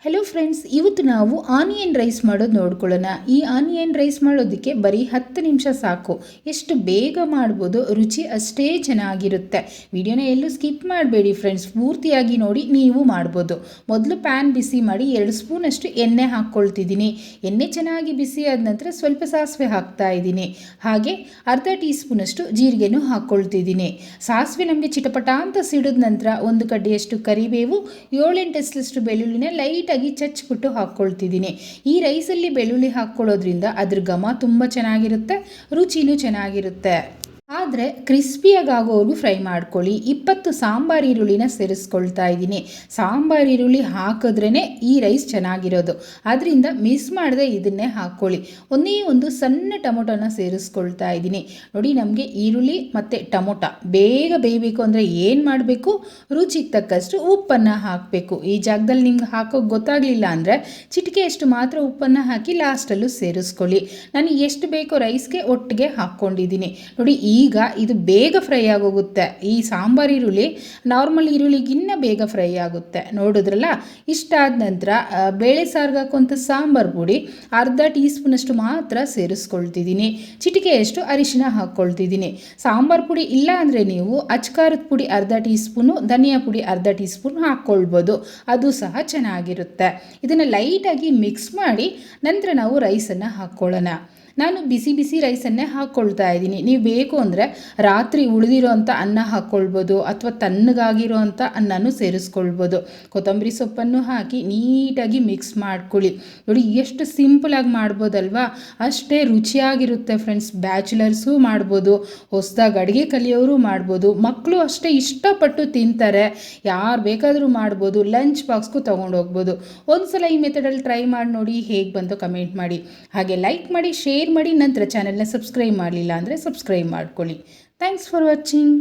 Hello friends, ಇವತ್ತು ನಾವು onion rice ಮಾಡೋದು ನೋಡ್ಕೊಳ್ಳೋಣ. ಈ ಆನಿಯನ್ ರೈಸ್ ಮಾಡೋದಕ್ಕೆ ಬರೀ 10 ನಿಮಿಷ ಸಾಕು. ಎಷ್ಟು ಬೇಗ ಮಾಡ್ಬೋದು, ರುಚಿ ಅಷ್ಟೇ ಚೆನ್ನಾಗಿರುತ್ತೆ. ವಿಡಿಯೋನ ಎಲ್ಲೂ ಸ್ಕಿಪ್ ಮಾಡಬೇಡಿ ಫ್ರೆಂಡ್ಸ್, ಪೂರ್ತಿಯಾಗಿ ನೋಡಿ ನೀವು ಮಾಡ್ಬೋದು. ಮೊದಲು ಪ್ಯಾನ್ ಬಿಸಿ ಮಾಡಿ 2 ಸ್ಪೂನಷ್ಟು ಎಣ್ಣೆ ಹಾಕ್ಕೊಳ್ತಿದ್ದೀನಿ. ಎಣ್ಣೆ ಚೆನ್ನಾಗಿ ಬಿಸಿ ಆದ ನಂತರ ಸ್ವಲ್ಪ ಸಾಸಿವೆ ಹಾಕ್ತಾ ಇದ್ದೀನಿ. ಹಾಗೆ ಅರ್ಧ ಟೀ ಸ್ಪೂನಷ್ಟು ಜೀರಿಗೆನೂ ಹಾಕ್ಕೊಳ್ತಿದ್ದೀನಿ. ಸಾಸಿವೆ ನಮಗೆ ಚಿಟಪಟ ಅಂತ ಸಿಡಿದ ನಂತರ 1 ಕಡ್ಡಿಯಷ್ಟು ಕರಿಬೇವು, 7-8 ಎಸಳಷ್ಟು ಬೆಳ್ಳುಳ್ಳಿನ ಲೈಟ್ ಚಚ್ಚಿಬಿಟ್ಟು ಹಾಕ್ಕೊಳ್ತಿದ್ದೀನಿ. ಈ ರೈಸಲ್ಲಿ ಬೆಳ್ಳುಳ್ಳಿ ಹಾಕ್ಕೊಳ್ಳೋದ್ರಿಂದ ಅದ್ರ ಘಮ ತುಂಬ ಚೆನ್ನಾಗಿರುತ್ತೆ, ರುಚಿನೂ ಚೆನ್ನಾಗಿರುತ್ತೆ. ಆದರೆ ಕ್ರಿಸ್ಪಿಯಾಗಿ ಆಗೋವರೆಗೂ ಫ್ರೈ ಮಾಡ್ಕೊಳ್ಳಿ. 20 ಸಾಂಬಾರು ಈರುಳ್ಳಿನ ಸೇರಿಸ್ಕೊಳ್ತಾ ಇದ್ದೀನಿ. ಸಾಂಬಾರು ಈರುಳ್ಳಿ ಹಾಕಿದ್ರೇ ಈ ರೈಸ್ ಚೆನ್ನಾಗಿರೋದು, ಅದರಿಂದ ಮಿಸ್ ಮಾಡದೆ ಇದನ್ನೇ ಹಾಕ್ಕೊಳ್ಳಿ. ಒಂದು ಸಣ್ಣ ಟೊಮೊಟೊನ ಸೇರಿಸ್ಕೊಳ್ತಾ ಇದ್ದೀನಿ. ನೋಡಿ, ನಮಗೆ ಈರುಳ್ಳಿ ಮತ್ತು ಟೊಮೊಟೊ ಬೇಗ ಬೇಯಬೇಕು ಅಂದರೆ ಏನು ಮಾಡಬೇಕು, ರುಚಿಗೆ ತಕ್ಕಷ್ಟು ಉಪ್ಪನ್ನು ಹಾಕಬೇಕು. ಈ ಜಾಗದಲ್ಲಿ ನಿಮ್ಗೆ ಹಾಕೋಕೆ ಗೊತ್ತಾಗಲಿಲ್ಲ ಅಂದರೆ ಚಿಟಿಕೆಯಷ್ಟು ಮಾತ್ರ ಉಪ್ಪನ್ನು ಹಾಕಿ ಲಾಸ್ಟಲ್ಲೂ ಸೇರಿಸ್ಕೊಳ್ಳಿ. ನಾನು ಎಷ್ಟು ಬೇಕೋ ರೈಸ್ಗೆ ಒಟ್ಟಿಗೆ ಹಾಕ್ಕೊಂಡಿದ್ದೀನಿ. ನೋಡಿ, ಈಗ ಇದು ಬೇಗ ಫ್ರೈ ಆಗೋಗುತ್ತೆ. ಈ ಸಾಂಬಾರು ಈರುಳ್ಳಿ ನಾರ್ಮಲ್ ಈರುಳ್ಳಿಗಿನ್ನ ಬೇಗ ಫ್ರೈ ಆಗುತ್ತೆ. ನೋಡಿದ್ರಲ್ಲ, ಇಷ್ಟಾದ ನಂತರ ಬೇಳೆ ಸಾರಿಗೆ ಹಾಕುವಂಥ ಸಾಂಬಾರು ಪುಡಿ ಅರ್ಧ ಟೀ ಸ್ಪೂನಷ್ಟು ಮಾತ್ರ ಸೇರಿಸ್ಕೊಳ್ತಿದ್ದೀನಿ. ಚಿಟಿಕೆಯಷ್ಟು ಅರಿಶಿನ ಹಾಕ್ಕೊಳ್ತಿದ್ದೀನಿ. ಸಾಂಬಾರು ಪುಡಿ ಇಲ್ಲ ಅಂದರೆ ನೀವು ಅಚ್ಕಾರದ ಪುಡಿ ಅರ್ಧ ಟೀ ಸ್ಪೂನು, ಧನಿಯಾ ಪುಡಿ ಅರ್ಧ ಟೀ ಸ್ಪೂನ್ ಹಾಕ್ಕೊಳ್ಬೋದು, ಅದು ಸಹ ಚೆನ್ನಾಗಿರುತ್ತೆ. ಇದನ್ನು ಲೈಟಾಗಿ ಮಿಕ್ಸ್ ಮಾಡಿ ನಂತರ ನಾವು ರೈಸನ್ನು ಹಾಕ್ಕೊಳ್ಳೋಣ. ನಾನು ಬಿಸಿ ಬಿಸಿ ರೈಸನ್ನೇ ಹಾಕ್ಕೊಳ್ತಾ ಇದ್ದೀನಿ. ನೀವು ಬೇಕು ಅಂದರೆ ರಾತ್ರಿ ಉಳಿದಿರೋ ಅಂಥ ಅನ್ನ ಹಾಕ್ಕೊಳ್ಬೋದು, ಅಥವಾ ತಣ್ಣಗಾಗಿರೋ ಅಂಥ ಅನ್ನನೂ ಸೇರಿಸ್ಕೊಳ್ಬೋದು. ಕೊತ್ತಂಬರಿ ಸೊಪ್ಪನ್ನು ಹಾಕಿ ನೀಟಾಗಿ ಮಿಕ್ಸ್ ಮಾಡ್ಕೊಳ್ಳಿ. ನೋಡಿ, ಎಷ್ಟು ಸಿಂಪಲಾಗಿ ಮಾಡ್ಬೋದಲ್ವಾ, ಅಷ್ಟೇ ರುಚಿಯಾಗಿರುತ್ತೆ ಫ್ರೆಂಡ್ಸ್. ಬ್ಯಾಚುಲರ್ಸು ಮಾಡ್ಬೋದು, ಹೊಸದಾಗಿ ಅಡುಗೆ ಕಲಿಯೋರು ಮಾಡ್ಬೋದು, ಮಕ್ಕಳು ಅಷ್ಟೇ ಇಷ್ಟಪಟ್ಟು ತಿಂತಾರೆ. ಯಾರು ಬೇಕಾದರೂ ಮಾಡ್ಬೋದು, ಲಂಚ್ ಬಾಕ್ಸ್ಗೂ ತೊಗೊಂಡೋಗ್ಬೋದು. ಒಂದ್ಸಲ ಈ ಮೆಥಡಲ್ಲಿ ಟ್ರೈ ಮಾಡಿ ನೋಡಿ, ಹೇಗೆ ಬಂತು ಕಮೆಂಟ್ ಮಾಡಿ. ಹಾಗೆ ಲೈಕ್ ಮಾಡಿ, ಶೇರ್ ಮಾಡಿ, ನಂತರ ಚಾನೆಲ್ನ ಸಬ್ಸ್ಕ್ರೈಬ್ ಮಾಡಲಿಲ್ಲ ಅಂದರೆ ಸಬ್ಸ್ಕ್ರೈಬ್ ಮಾಡ್ಕೊಳ್ಳಿ. Thanks for watching.